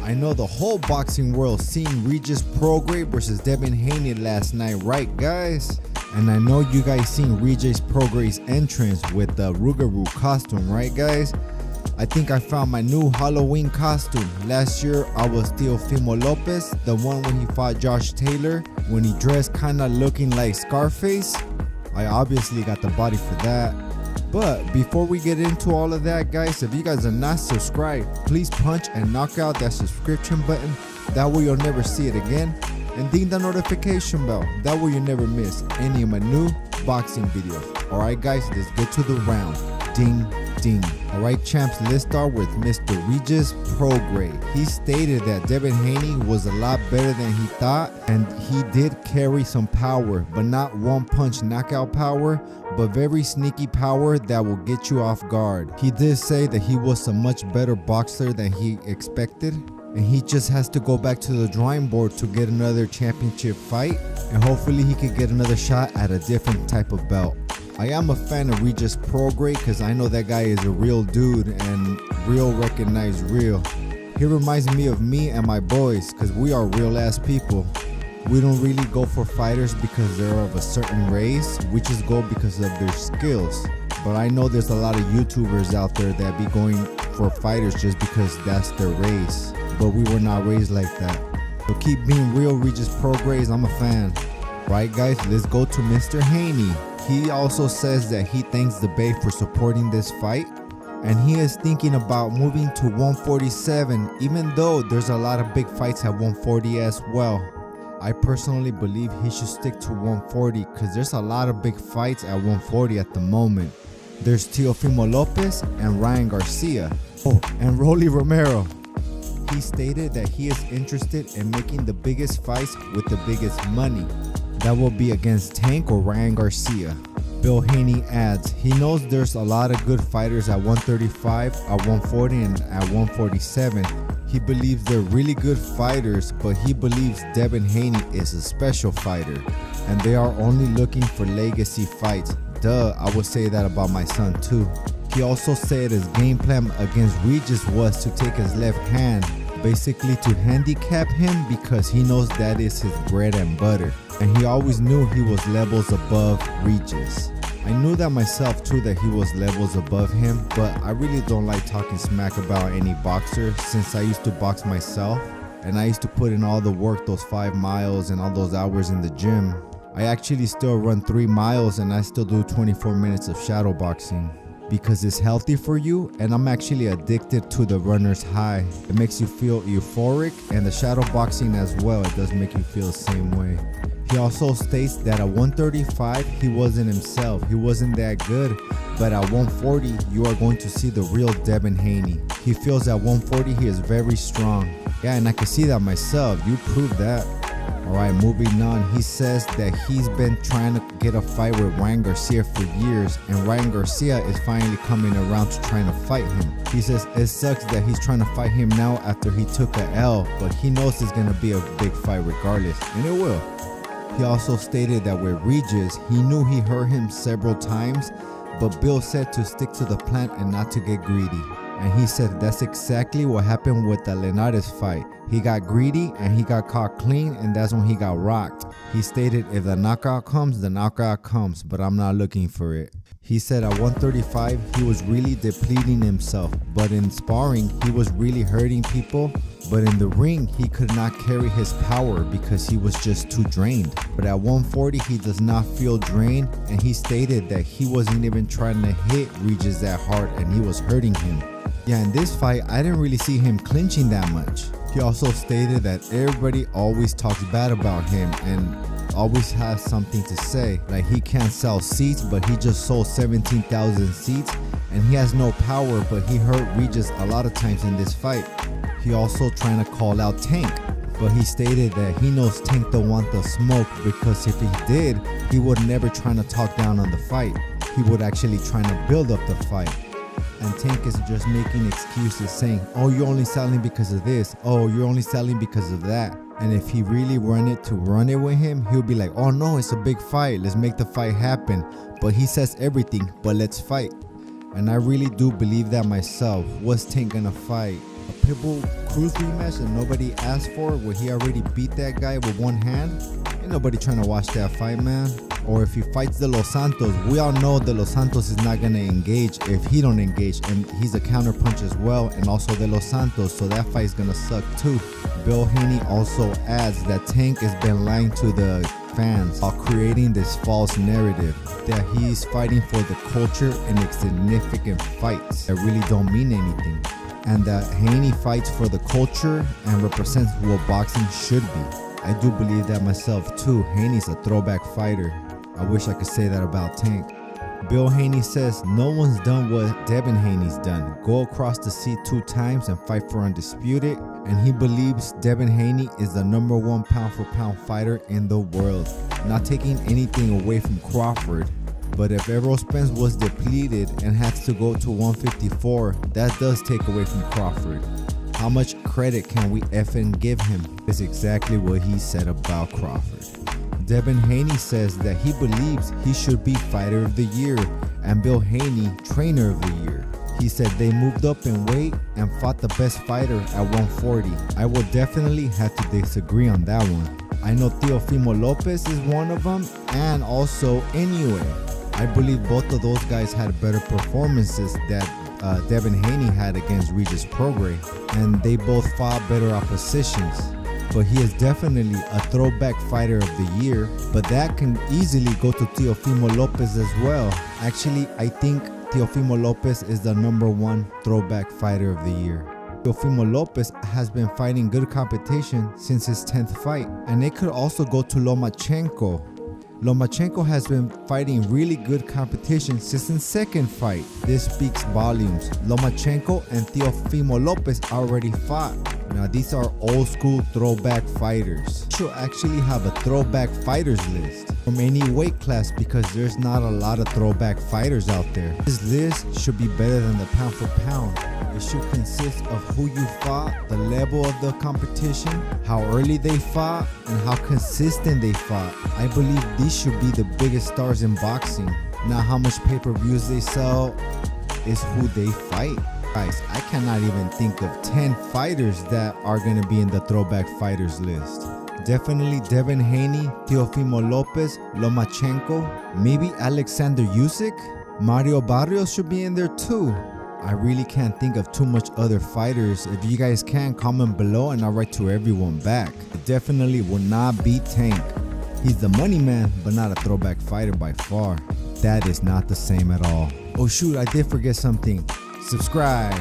I know the whole boxing world seen Regis Prograis versus Devin Haney last night, right guys? And I know you guys seen Regis Prograis' entrance with the ROUGAROU costume, right guys? I think I found my new Halloween costume. Last year I was Teofimo Lopez, the one when he fought Josh Taylor, when he dressed kinda looking like Scarface. I obviously got the body for that. But before we get into all of that, guys, if you guys are not subscribed, please punch and knock out that subscription button. That way you'll never see it again. And ding the notification bell. That way you never miss any of my new boxing videos. Alright guys, let's get to the round. Ding, ding. Alright champs, let's start with Mr. Regis Prograis. He stated that Devin Haney was a lot better than he thought, and he did carry some power, but not one punch knockout power, but very sneaky power that will get you off guard. He did say that he was a much better boxer than he expected, and he just has to go back to the drawing board to get another championship fight, and hopefully he could get another shot at a different type of belt. I am a fan of Regis Prograis because I know that guy is a real dude and real recognized real. He reminds me of me and my boys because we are real ass people. We don't really go for fighters because they're of a certain race. We just go because of their skills. But I know there's a lot of YouTubers out there that be going for fighters just because that's their race. But we were not raised like that. So keep being real, Regis Prograis. I'm a fan. Right guys, let's go to Mr. Haney. He also says that he thanks the Bay for supporting this fight, and he is thinking about moving to 147, even though there's a lot of big fights at 140 as well. I personally believe he should stick to 140 because there's a lot of big fights at 140 at the moment. There's Teofimo Lopez and Ryan Garcia. Oh, and Rolly Romero. He stated that he is interested in making the biggest fights with the biggest money. That will be against Tank or Ryan Garcia. Bill Haney adds, he knows there's a lot of good fighters at 135, at 140, and at 147. He believes they're really good fighters, but he believes Devin Haney is a special fighter, and they are only looking for legacy fights. Duh, I would say that about my son too. He also said his game plan against Regis was to take his left hand, basically to handicap him because he knows that is his bread and butter. And he always knew he was levels above Regis. I knew that myself too, that he was levels above him, but I really don't like talking smack about any boxer since I used to box myself and I used to put in all the work, those 5 miles and all those hours in the gym. I actually still run 3 miles and I still do 24 minutes of shadow boxing because it's healthy for you, and I'm actually addicted to the runner's high. It makes you feel euphoric, and the shadow boxing as well, it does make you feel the same way. He also states that at 135 he wasn't himself, he wasn't that good, but at 140 you are going to see the real Devin Haney. He feels at 140 he is very strong. Yeah, and I can see that myself, you proved that. Alright, moving on, he says that he's been trying to get a fight with Ryan Garcia for years, and Ryan Garcia is finally coming around to trying to fight him. He says it sucks that he's trying to fight him now after he took a L, but he knows it's going to be a big fight regardless, and it will. He also stated that with Regis, he knew he hurt him several times, but Bill said to stick to the plan and not to get greedy. And he said that's exactly what happened with the Linares fight. He got greedy and he got caught clean, and that's when he got rocked. He stated if the knockout comes, the knockout comes, but I'm not looking for it. He said at 135 he was really depleting himself, but in sparring he was really hurting people, but in the ring he could not carry his power because he was just too drained. But at 140 he does not feel drained, and he stated that he wasn't even trying to hit Regis that hard and he was hurting him. Yeah, in this fight I didn't really see him clinching that much. He also stated that everybody always talks bad about him and always has something to say, like he can't sell seats, but he just sold 17,000 seats, and he has no power, but he hurt Regis a lot of times in this fight. He also trying to call out Tank, but he stated that he knows Tank don't want the smoke, because if he did, he would never trying to talk down on the fight. He would actually trying to build up the fight. And Tank is just making excuses saying, oh, you're only selling because of this, oh, you're only selling because of that. And if he really wanted to run it with him, he'll be like, oh no, it's a big fight, let's make the fight happen. But he says everything but let's fight. And I really do believe that myself. What's Tank gonna fight? A Pitbull Cruz rematch that nobody asked for, where he already beat that guy with one hand. Ain't nobody trying to watch that fight, man. Or if he fights De Los Santos, we all know De Los Santos is not gonna engage if he don't engage, and he's a counterpunch as well, and also De Los Santos, so that fight's gonna suck too. Bill Haney also adds that Tank has been lying to the fans while creating this false narrative that he's fighting for the culture and insignificant fights that really don't mean anything, and that Haney fights for the culture and represents what boxing should be. I do believe that myself too. Haney's a throwback fighter. I wish I could say that about Tank. Bill Haney says no one's done what Devin Haney's done. Go across the sea 2 times and fight for undisputed. And he believes Devin Haney is the #1 pound for pound fighter in the world. Not taking anything away from Crawford. But if Errol Spence was depleted and has to go to 154, that does take away from Crawford. How much credit can we effing give him? Is exactly what he said about Crawford. Devin Haney says that he believes he should be Fighter of the Year and Bill Haney Trainer of the Year. He said they moved up in weight and fought the best fighter at 140. I will definitely have to disagree on that one. I know Teofimo Lopez is one of them, and also Inoue. I believe both of those guys had better performances that Devin Haney had against Regis Prograis, and they both fought better oppositions. But he is definitely a throwback fighter of the year, but that can easily go to Teofimo Lopez as well. Actually, I think Teofimo Lopez is the #1 throwback fighter of the year. Teofimo Lopez has been fighting good competition since his 10th fight, and it could also go to Lomachenko. Lomachenko has been fighting really good competition since his 2nd fight. This speaks volumes. Lomachenko and Teofimo Lopez already fought. Now these are old school throwback fighters. Should actually have a throwback fighters list from any weight class because there's not a lot of throwback fighters out there. This list should be better than the pound for pound. It should consist of who you fought, the level of the competition, how early they fought, and how consistent they fought. I believe these should be the biggest stars in boxing. Not how much pay-per-views they sell, is who they fight. Guys, I cannot even think of 10 fighters that are going to be in the throwback fighters list. Definitely Devin Haney, Teofimo Lopez, Lomachenko, maybe Alexander Usyk, Mario Barrios should be in there too. I really can't think of too much other fighters. If you guys can, comment below and I'll write to everyone back. It definitely will not beat Tank. He's the money man, but not a throwback fighter by far. That is not the same at all. Oh shoot, I did forget something. Subscribe.